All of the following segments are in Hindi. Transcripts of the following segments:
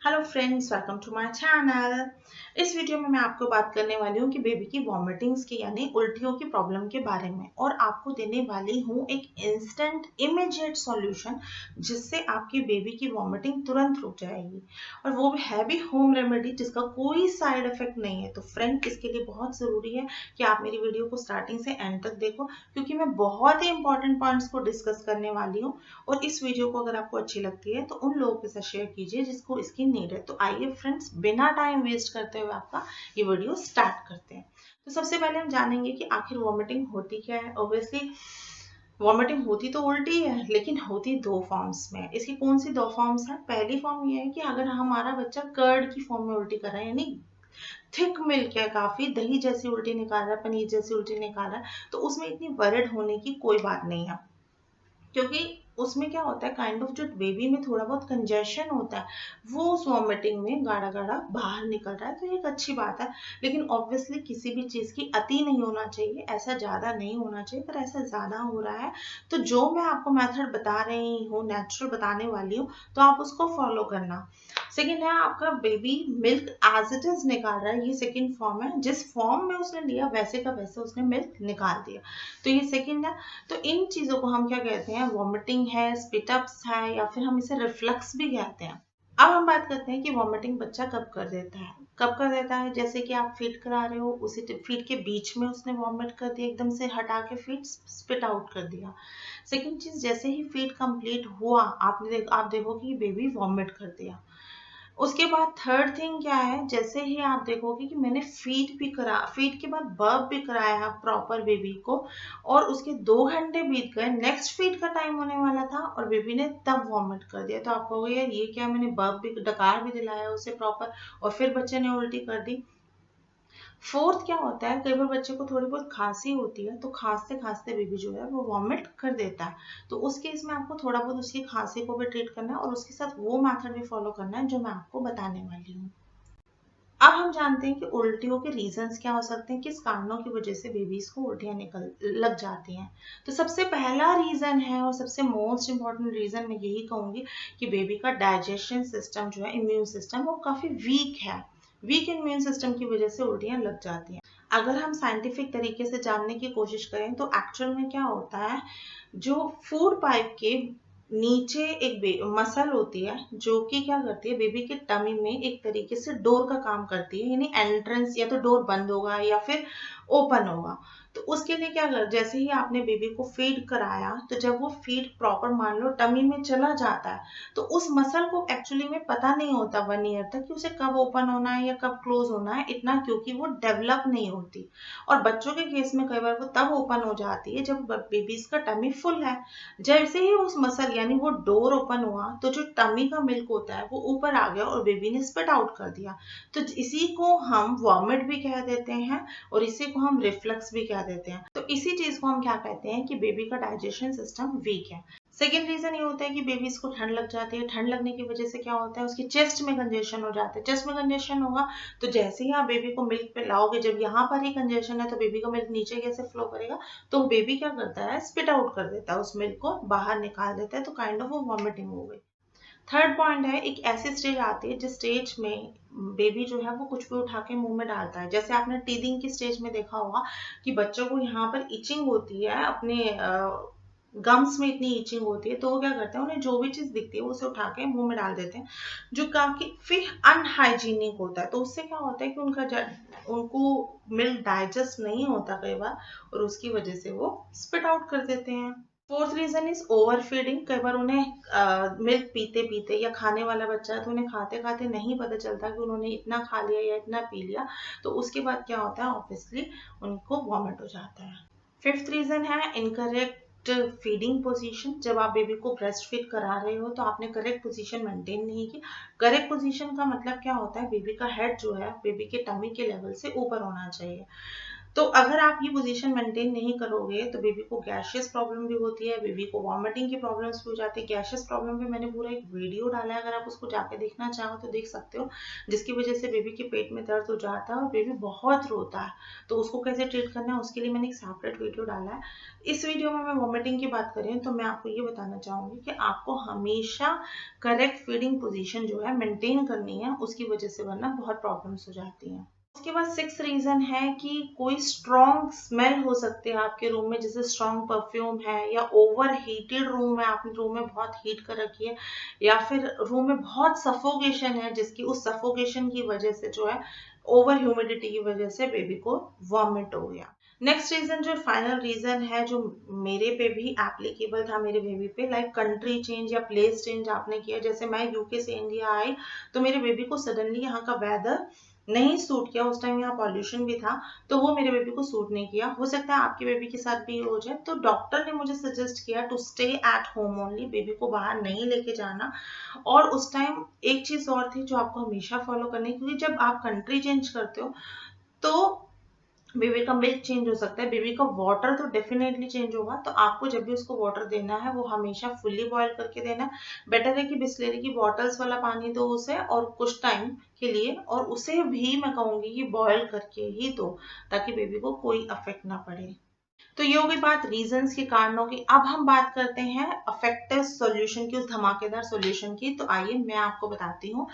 Hello friends, welcome to my channel. इस वीडियो में मैं आपको बात करने वाली हूँ कि बेबी की वॉमिटिंग्स की यानी उल्टियों की प्रॉब्लम के बारे में, और आपको देने वाली हूँ एक इंस्टेंट इमीडिएट सॉल्यूशन जिससे आपकी बेबी की वॉमिटिंग तुरंत रुक जाएगी। और वो भी है भी होम रेमेडी जिसका कोई साइड इफेक्ट नहीं है। तो फ्रेंड, इसके लिए बहुत ज़रूरी है कि आप मेरी वीडियो को स्टार्टिंग से एंड तक देखो, क्योंकि मैं बहुत ही इंपॉर्टेंट पॉइंट्स को डिस्कस करने वाली हूँ। और इस वीडियो को अगर आपको अच्छी लगती है तो उन लोगों के साथ शेयर कीजिए जिसको इसकी नीड है। तो आइए फ्रेंड्स, बिना टाइम वेस्ट करते हुए आपका ये वीडियो स्टार्ट करते हैं। तो सबसे पहले हम जानेंगे कि आखिर वॉमिटिंग होती क्या है। ऑब्वियसली वॉमिटिंग होती तो उल्टी है, लेकिन होती दो फॉर्म्स में। इसकी कौन सी दो फॉर्म्स है? पहली फॉर्म ये है कि अगर हमारा बच्चा कर्ड की फॉर्म में उल्टी कर रहा है, यानी थिक मिल्क है, काफी दही जैसी उल्टी निकाल रहा है, पनीर जैसी उल्टी निकाल रहा है, तो उसमें इतनी वरिड होने की कोई बात नहीं है। क्योंकि उसमें क्या होता है, काइंड ऑफ जो बेबी में थोड़ा बहुत कंजेशन होता है, वो उस वॉमिटिंग में गाढ़ा गाढ़ा बाहर निकल रहा है, तो ये एक अच्छी बात है। लेकिन ऑब्वियसली किसी भी चीज़ की अति नहीं होना चाहिए, ऐसा ज़्यादा नहीं होना चाहिए। पर ऐसा ज़्यादा हो रहा है तो जो मैं आपको मेथड बता रही हूँ, नेचुरल बताने वाली हूँ, तो आप उसको फॉलो करना। सेकेंड है, आपका baby milk as it is निकाल रहा है, ये सेकेंड फॉर्म है। जिस फॉर्म में उसने लिया वैसे का वैसे उसने मिल्क निकाल दिया, तो ये सेकेंड है। तो इन चीजों को हम क्या कहते हैं? वॉमिटिंग है, स्पिटअप्स है, या फिर हम इसे रिफ्लक्स भी कहते हैं। अब हम बात करते हैं कि वॉमिटिंग बच्चा कब कर देता है। कब कर देता है? जैसे कि आप फीड करा रहे हो, उसी फीड के बीच में उसने वॉमिट कर दिया, एकदम से हटा के फीड स्पिट आउट कर दिया। सेकेंड चीज, जैसे ही फीड कंप्लीट हुआ, आप देखोगे कि बेबी वॉमिट कर दिया। उसके बाद थर्ड थिंग क्या है, जैसे ही आप देखोगे कि मैंने फीड के बाद बर्प भी कराया है प्रॉपर बेबी को, और उसके 2 घंटे बीत गए, नेक्स्ट फीड का टाइम होने वाला था और बेबी ने तब वॉमिट कर दिया, तो आप कहोगे यार ये क्या, मैंने बर्प भी डकार भी दिलाया उसे प्रॉपर और फिर बच्चे ने उल्टी कर दी। फोर्थ क्या होता है, कई बार बच्चे को थोड़ी बहुत खांसी होती है, तो खांसते खांसते बेबी जो है वो वॉमिट कर देता है। तो उस केस में आपको थोड़ा बहुत उसकी खांसी को भी ट्रीट करना है और उसके साथ वो मेथड भी फॉलो करना है जो मैं आपको बताने वाली हूँ। अब हम जानते हैं कि उल्टियों के रीजंस क्या हो सकते हैं, किस कारणों की वजह से बेबीज को उल्टियां निकल लग जाती हैं। तो सबसे पहला रीजन है और सबसे मोस्ट इम्पॉर्टेंट रीजन मैं यही कहूंगी कि बेबी का डाइजेशन सिस्टम जो है, इम्यून सिस्टम, वो काफी वीक है। वीक इम्यून सिस्टम की वजह से उल्टियां लग जाती हैं। अगर हम साइंटिफिक तरीके से जानने की कोशिश करें तो एक्चुअल में क्या होता है, जो फूड पाइप के नीचे एक मसल होती है जो कि क्या करती है, बेबी के टमी में एक तरीके से डोर का काम करती है, यानी एंट्रेंस, या तो डोर बंद होगा या फिर ओपन होगा। तो उसके लिए क्या कर, जैसे ही आपने बेबी को फीड कराया, तो जब वो फीड प्रॉपर मान लो टमी में चला जाता है, तो उस मसल को एक्चुअली में पता नहीं होता 1 ईयर तक कि उसे कब ओपन होना है या कब क्लोज होना है, इतना क्योंकि वो डेवलप नहीं होती। और बच्चों के केस में कई बार वो तब ओपन हो जाती है जब बेबीज का टमी फुल है। जैसे ही उस मसल यानी वो डोर ओपन हुआ, तो जो टमी का मिल्क होता है वो ऊपर आ गया और बेबी ने स्पिट आउट कर दिया। तो इसी को हम वॉमिट भी कह देते हैं और इसी को हम रिफ्लक्स भी कह देते हैं। तो इसी चीज को हम क्या कहते हैं कि बेबी का डाइजेशन सिस्टम वीक है। सेकेंड रीजन ये होता है कि बेबीज को ठंड लग जाती है। ठंड लगने की वजह से क्या होता है, उसकी चेस्ट में कंजेशन हो जाता है। चेस्ट में कंजेशन होगा तो जैसे ही आप बेबी को मिल्क पे लाओगे, जब यहाँ पर ही कंजेशन है तो बेबी का मिल्क नीचे कैसे फ्लो करेगा, तो बेबी क्या करता है, स्पिट आउट कर देता है, उस मिल्क को बाहर निकाल देता है, तो काइंड ऑफ वो वॉमिटिंग हो गई। थर्ड पॉइंट है, एक ऐसी स्टेज आती है जिस स्टेज में बेबी जो है वो कुछ भी उठा के मुंह में डालता है। जैसे आपने टीदिंग की स्टेज में देखा होगा कि बच्चों को यहाँ पर इचिंग होती है, अपने गम्स में इतनी इचिंग होती है, तो वो क्या करते हैं, उन्हें जो भी चीज दिखती है वो उसे उठा के मुंह में डाल देते हैं, जो काफी फिर अनहाइजीनिक होता है। तो उससे क्या होता है कि उनको मिल्क डाइजेस्ट नहीं होता कई बार, और उसकी वजह से वो स्पिट आउट कर देते हैं। Fourth reason is overfeeding. कई बार उन्हें मिल्क पीते पीते, या खाने वाला बच्चा है तो उन्हें खाते खाते नहीं पता चलता कि उन्होंने इतना खा लिया या इतना पी लिया, तो उसके बाद क्या होता है, ऑब्वियसली उनको वॉमिट हो जाता है। फिफ्थ रीजन है इनकरेक्ट फीडिंग पोजीशन। जब आप बेबी को ब्रेस्ट फीड करा रहे हो तो आपने करेक्ट पोजीशन मेंटेन नहीं की। करेक्ट पोजीशन का मतलब क्या होता है, बेबी का हेड जो है बेबी के टमी के लेवल से ऊपर होना चाहिए। तो अगर आप ये पोजीशन मेंटेन नहीं करोगे तो बेबी को गैशियस प्रॉब्लम भी होती है, बेबी को वॉमिटिंग की प्रॉब्लम्स भी हो जाती है। गैशियस प्रॉब्लम पे मैंने पूरा एक वीडियो डाला है, अगर आप उसको जाके देखना चाहो तो देख सकते हो, जिसकी वजह से बेबी के पेट में दर्द हो जाता है और बेबी बहुत रोता है। तो उसको कैसे ट्रीट करना है उसके लिए मैंने एक सेपरेट वीडियो डाला है। इस वीडियो में मैं वॉमिटिंग की बात कर रही हूँ, तो मैं आपको ये बताना चाहूंगी कि आपको हमेशा करेक्ट फीडिंग पोजीशन जो है मेंटेन करनी है, उसकी वजह से वरना बहुत प्रॉब्लम्स हो जाती हैं। उसके बाद 6 रीजन है कि कोई स्ट्रॉन्ग स्मेल हो सकती है आपके रूम में, जैसे स्ट्रॉन्ग परफ्यूम है, या ओवर हीटेड रूम है, आपने रूम में बहुत हीट कर रखी है, या फिर रूम में बहुत सफोकेशन है, जिसकी उस सफोकेशन की वजह से जो है ओवर ह्यूमिडिटी की वजह से बेबी को वॉमिट हो गया। नेक्स्ट रीजन जो फाइनल रीजन है, जो मेरे पे भी एप्लीकेबल था, मेरे बेबी पे, लाइक कंट्री चेंज या प्लेस चेंज आपने किया। जैसे मैं यूके से इंडिया आई तो मेरे बेबी को सडनली यहाँ का वेदर नहीं सूट किया, उस टाइम यहाँ पॉल्यूशन भी था, तो वो मेरे बेबी को सूट नहीं किया। हो सकता है आपके बेबी के साथ भी हो जाए, तो डॉक्टर ने मुझे सजेस्ट किया to stay at home only, baby को बाहर नहीं लेके जाना। और उस टाइम एक चीज और थी जो आपको हमेशा फॉलो करनी है, क्योंकि जब आप कंट्री चेंज करते हो तो बेबी का मिल्क चेंज हो सकता है, बेबी का वाटर तो डेफिनेटली चेंज होगा। तो आपको जब भी उसको वाटर देना है वो हमेशा फुल्ली बॉयल करके देना है। बेटर है कि बिस्लेरी की बॉटल्स वाला पानी दो उसे, और कुछ टाइम के लिए, और उसे भी मैं कहूंगी कि बॉयल करके ही दो, ताकि बेबी को कोई अफेक्ट ना पड़े। तो ये हो गई बात रीजंस के कारणों की। अब हम बात करते हैं इफेक्टिव सॉल्यूशन की, उस धमाकेदार सॉल्यूशन की। तो आइए मैं आपको बताती हूँ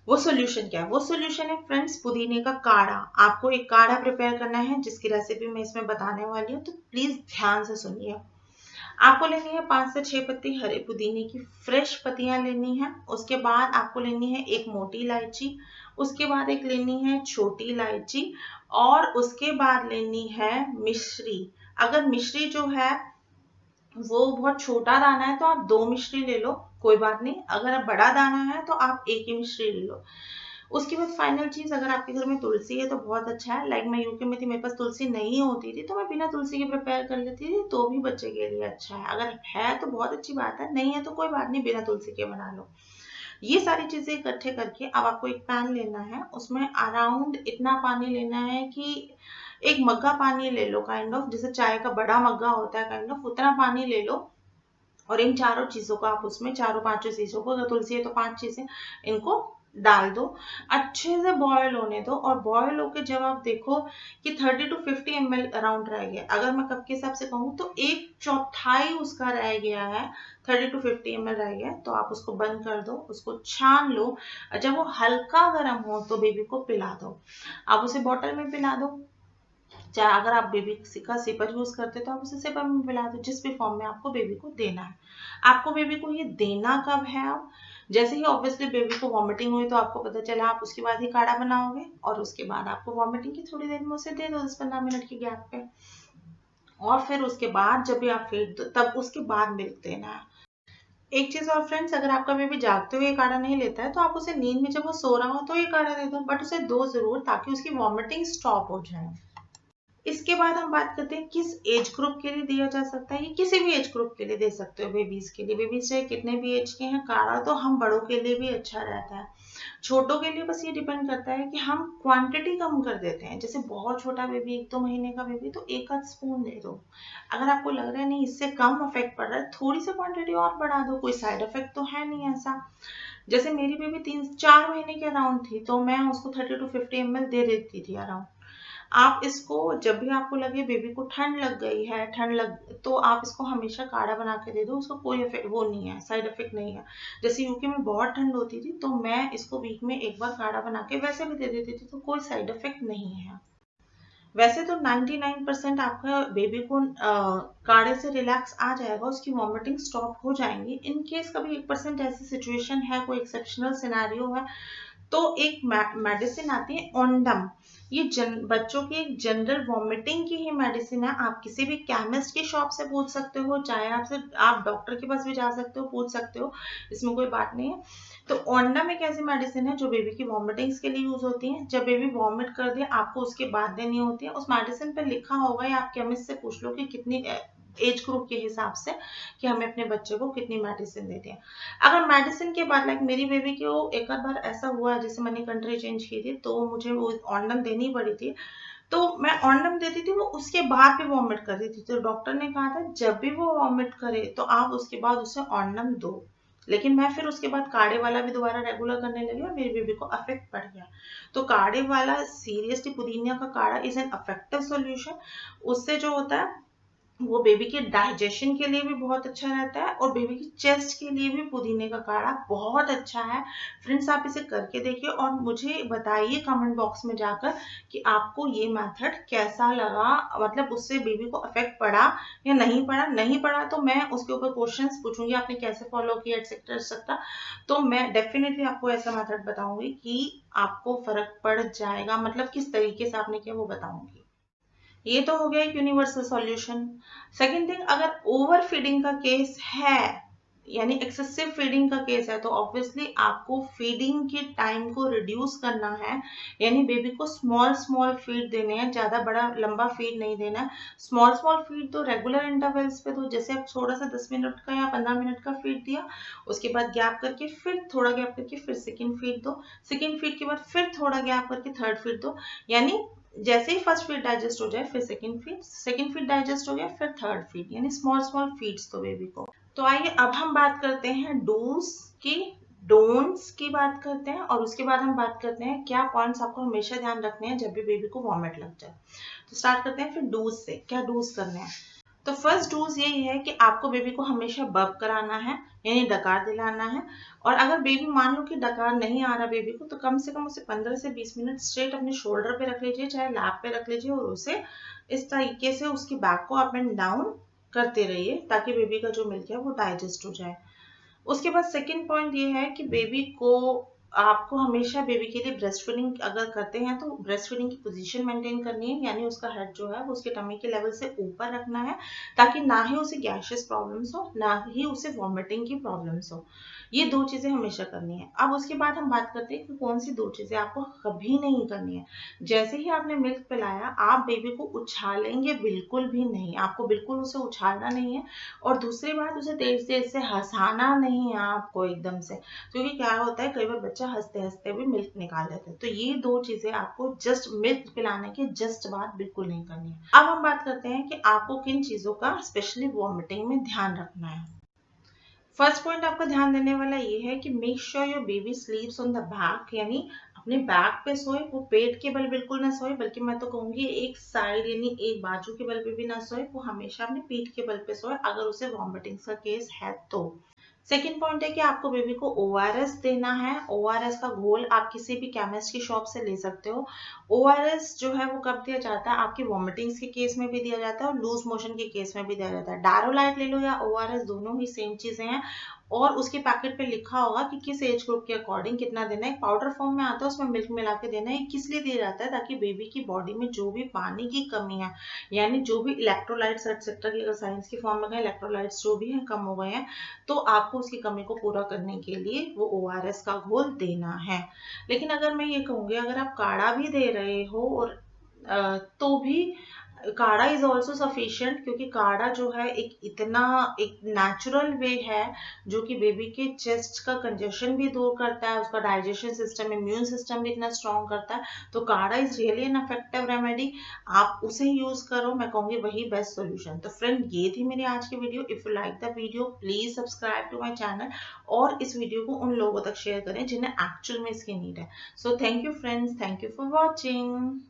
वो सॉल्यूशन क्या है। वो सॉल्यूशन है फ्रेंड्स पुदीने का काढ़ा। आपको एक काढ़ा प्रिपेयर करना है, जिसकी रेसिपी मैं इसमें बताने वाली हूँ, तो प्लीज ध्यान से सुनिए। आपको लेनी है 5 से 6 पत्ती हरे पुदीने की, फ्रेश पत्तियां लेनी है। उसके बाद आपको लेनी है एक मोटी इलायची, उसके बाद एक लेनी है छोटी इलायची, और उसके बाद लेनी है मिश्री। अगर मिश्री जो है वो बहुत छोटा दाना है तो आप 2 मिश्री ले लो, कोई बात नहीं। अगर आप बड़ा दाना है तो आप एक ही मिश्री ले लो। उसके बाद फाइनल चीज, अगर आपके घर में तुलसी है तो बहुत अच्छा है। लाइक मैं यूके में थी, मेरे पास तुलसी नहीं होती थी, तो मैं बिना तुलसी के प्रिपेयर कर लेती थी, तो भी बच्चे के लिए अच्छा है। अगर है तो बहुत अच्छी बात है, नहीं है तो कोई बात नहीं, बिना तुलसी के बना लो। ये सारी चीजें इकट्ठे करके अब आपको एक पैन लेना है, उसमें अराउंड इतना पानी लेना है कि एक मग्गा पानी ले लो, काइंड ऑफ जैसे चाय का बड़ा मग्गा होता है, काइंड ऑफ उतना पानी ले लो। और इन चारों चीजों को आप उसमें, चारों पांचों चीजों को, अगर तुलसी है तो 5 चीजें, इनको डाल दो, अच्छे से बॉयल होने दो। और बॉयल होके जब आप देखो कि 30 to 50 ml अराउंड रह गया, अगर मैं कप के हिसाब से कहूँ तो 1/4 उसका रह गया है, 30 to 50 ml रह गया, तो आप उसको बंद कर दो, उसको छान लो। जब वो हल्का गर्म हो तो बेबी को पिला दो। आप उसे बॉटल में पिला दो, चाहे अगर आप बेबी का सिपर यूज करते तो आप उसे सिपर में पिला दो, जिस भी फॉर्म में आपको बेबी को देना है। आपको बेबी को ये देना कब है? आप जैसे ही ऑब्वियसली बेबी को वॉमिटिंग हुई तो आपको पता चला, आप उसके बाद ही काढ़ा बनाओगे, और उसके बाद आपको वॉमिटिंग की थोड़ी देर में उसे दे दो, 10-15 मिनट की गैप पे। और फिर उसके बाद जब भी आप फीड दो तब उसके बाद मिल्क देना है। एक चीज और फ्रेंड्स, अगर आपका बेबी जागते हुए ये काढ़ा नहीं लेता है तो आप उसे नींद में जब वो सो रहा हो तो ये काढ़ा दे दो, बट उसे दो जरूर, ताकि उसकी वॉमिटिंग स्टॉप हो जाए। इसके बाद हम बात करते हैं किस एज ग्रुप के लिए दिया जा सकता है। ये किसी भी एज ग्रुप के लिए दे सकते हो, बेबीज के लिए। बेबीज चाहे कितने भी एज के हैं, काढ़ा तो हम बड़ों के लिए भी अच्छा रहता है। छोटों के लिए बस ये डिपेंड करता है कि हम क्वांटिटी कम कर देते हैं। जैसे बहुत छोटा बेबी, 1-2 महीने का बेबी, तो 1 आध स्पून दे दो। अगर आपको लग रहा है नहीं इससे कम इफेक्ट पड़ रहा है, थोड़ी सी क्वांटिटी और बढ़ा दो, कोई साइड इफेक्ट तो है नहीं ऐसा। जैसे मेरी बेबी 3-4 महीने के अराउंड थी, तो मैं उसको 30 to 50 ml दे देती थी अराउंड। आप इसको जब भी आपको लगे बेबी को ठंड लग गई है, ठंड लग, तो आप इसको हमेशा काढ़ा बना के दे दो, उसको कोई इफेक्ट वो नहीं है, साइड इफेक्ट नहीं है। जैसे यूके में बहुत ठंड होती थी तो मैं इसको वीक में एक बार काढ़ा बना के वैसे भी दे देती थी, तो कोई साइड इफेक्ट नहीं है। वैसे तो 99% आपका बेबी को काढ़े से रिलैक्स आ जाएगा, उसकी वॉमिटिंग स्टॉप हो जाएंगी। इन केस कभी 1% ऐसी सिचुएशन है, कोई एक्सेप्शनल सिनेरियो है, तो एक मेडिसिन आती है ओंडम। ये बच्चों की एक जनरल वॉमिटिंग की ही मेडिसिन है। आप किसी भी केमिस्ट की शॉप से पूछ सकते हो, चाहे आप डॉक्टर के पास भी जा सकते हो, पूछ सकते हो, इसमें कोई बात नहीं है। तो ओंडम एक ऐसी मेडिसिन है जो बेबी की वॉमिटिंग्स के लिए यूज होती है। जब बेबी वॉमिट कर दे आपको उसके बाद देनी होती है। उस मेडिसिन पे लिखा होगा, या आप केमिस्ट से पूछ लो कि कितनी एज ग्रुप के हिसाब से कि हमें अपने बच्चे को कितनी मेडिसिन देते हैं। अगर मेडिसिन के बाद, लाइक मेरी बेबी को एक आध बार ऐसा हुआ है, जैसे मैंने कंट्री चेंज की थी तो मुझे वो ओंडम देनी पड़ी थी, तो मैं ऑन्डम देती थी, वो उसके बाद भी वॉमिट कर रही थी, तो डॉक्टर ने कहा था जब भी वो वॉमिट करे तो आप उसके बाद उसे ऑन्डम दो। लेकिन मैं फिर उसके बाद काढ़े वाला भी दोबारा रेगुलर करने लगी और मेरी बेबी को अफेक्ट पड़ गया। तो काढ़े वाला सीरियसली, पुदीना का काढ़ा इज एन इफेक्टिव सॉल्यूशन। उससे जो होता है वो बेबी के डाइजेशन के लिए भी बहुत अच्छा रहता है और बेबी की चेस्ट के लिए भी पुदीने का काढ़ा बहुत अच्छा है। फ्रेंड्स, आप इसे करके देखिए और मुझे बताइए कमेंट बॉक्स में जाकर कि आपको ये मेथड कैसा लगा, मतलब उससे बेबी को अफेक्ट पड़ा या नहीं पड़ा। नहीं पड़ा तो मैं उसके ऊपर क्वेश्चंस पूछूंगी, आपने कैसे फॉलो किया एटसेट्रा एटसेट्रा। तो मैं डेफिनेटली आपको ऐसा मेथड बताऊंगी कि आपको फर्क पड़ जाएगा, मतलब किस तरीके से आपने किया वो बताऊंगी। ये तो हो गया एक यूनिवर्सल सॉल्यूशन। सेकंड थिंग, अगर ओवर फीडिंग का केस है, यानी एक्सेसिव फीडिंग का केस है, तो ऑब्वियसली आपको फीडिंग के टाइम को रिड्यूस करना है। यानी बेबी को स्मॉल स्मॉल फीड देने हैं, ज्यादा बड़ा लंबा फीड नहीं देना है। स्मॉल स्मॉल फीड तो रेगुलर इंटरवल्स पे दो, जैसे आप थोड़ा सा 10 मिनट का या 15 मिनट का फीड दिया, उसके बाद गैप करके फिर थोड़ा गैप करके फिर सेकेंड फीड दो, सेकेंड फीड के बाद फिर थोड़ा गैप करके थर्ड फीड दो। यानी जैसे ही फर्स्ट फीड डाइजेस्ट हो जाए फिर सेकंड फीड डाइजेस्ट हो गया फिर थर्ड फीड, यानी स्मॉल स्मॉल फीड्स तो बेबी को। तो आइए अब हम बात करते हैं डूज की, डोंट्स की बात करते हैं और उसके बाद हम बात करते हैं क्या पॉइंट्स आपको हमेशा ध्यान रखने हैं जब भी बेबी को वॉमिट लग जाए। तो स्टार्ट करते हैं फिर डूज से, क्या डूज करने हैं। तो फर्स्ट डोज यही है कि आपको बेबी को हमेशा बर्प कराना है, यानी डकार दिलाना है। और अगर बेबी मान लो कि डकार नहीं आ रहा बेबी को, तो कम से कम उसे 15 से 20 मिनट स्ट्रेट अपने शोल्डर पे रख लीजिए, चाहे लैप पे रख लीजिए, और उसे इस तरीके से उसकी बैक को अप एंड डाउन करते रहिए ताकि बेबी का जो मिल्क है वो डाइजेस्ट हो जाए। उसके बाद सेकंड पॉइंट ये है कि बेबी को, आपको हमेशा बेबी के लिए ब्रेस्ट फीडिंग अगर करते हैं तो ब्रेस्ट फीडिंग की पोजीशन मेंटेन करनी है, यानी उसका हेड जो है वो उसके टमी के लेवल से ऊपर रखना है, ताकि ना ही उसे गैशियस प्रॉब्लम्स हो ना ही उसे वॉमिटिंग की प्रॉब्लम्स हो। ये दो चीजें हमेशा करनी है। अब उसके बाद हम बात करते हैं कि कौन सी दो चीजें आपको कभी नहीं करनी है। जैसे ही आपने मिल्क पिलाया, आप बेबी को उछालेंगे बिल्कुल भी नहीं, आपको बिल्कुल उसे उछालना नहीं है। और दूसरी बात, उसे तेज तेज से हंसाना नहीं है आपको एकदम से, क्योंकि क्या होता है कई बार बच्चा हंसते हंसते भी मिल्क निकाल देता है। तो ये दो चीजें आपको जस्ट मिल्क पिलाने के जस्ट बाद बिल्कुल नहीं करनी है। अब हम बात करते हैं कि आपको किन चीजों का स्पेशली वॉमिटिंग में ध्यान रखना है। फर्स्ट पॉइंट आपका ध्यान देने वाला ये है कि make sure your baby स्लीप्स on the back, यानी अपने बैक पे सोए, वो पेट के बल बिल्कुल ना सोए, बल्कि मैं तो कहूंगी एक साइड यानी एक बाजू के बल पे भी ना सोए, वो हमेशा अपने पीठ के बल पे सोए अगर उसे वॉमिटिंग का केस है तो। सेकेंड पॉइंट है कि आपको बेबी को ORS देना है। ORS का घोल आप किसी भी केमिस्ट की शॉप से ले सकते हो। ORS जो है वो कब दिया जाता है, आपकी वॉमिटिंग्स के केस में भी दिया जाता है और लूज मोशन के केस में भी दिया जाता है। डारोलाइट ले लो या ORS, दोनों ही सेम चीजें हैं। और उसके पैकेट पे लिखा होगा कि किस एज ग्रुप के अकॉर्डिंग कितना देना है। एक पाउडर फॉर्म में आता है, उसमें मिल्क मिला के देना है। किस लिए दिया जाता है, ताकि बेबी की बॉडी में जो भी पानी की कमी है, यानी जो भी इलेक्ट्रोलाइट्स एक्सेट्रा की, अगर साइंस की फॉर्म में गए इलेक्ट्रोलाइट्स जो भी है कम हो गए हैं, तो आपको उसकी कमी को पूरा करने के लिए वो ORS का घोल देना है। लेकिन अगर मैं ये कहूँगी, अगर आप काढ़ा भी दे रहे हो और तो भी काढ़ा इज ऑल्सो सफिशियंट, क्योंकि काढ़ा जो है एक इतना एक नेचुरल वे है जो कि बेबी के चेस्ट का कंजेशन भी दूर करता है, उसका डाइजेशन सिस्टम, इम्यून सिस्टम भी इतना स्ट्रॉन्ग करता है। तो काढ़ा is really an effective remedy, आप उसे यूज करो, मैं कहूंगी वही बेस्ट सोल्यूशन। तो फ्रेंड, ये थी मेरी आज की video. If you like the video please subscribe to my channel और इस वीडियो को उन लोगों तक शेयर करें जिन्हें एक्चुअल में इसकी नीड है। So thank you friends, thank you for watching.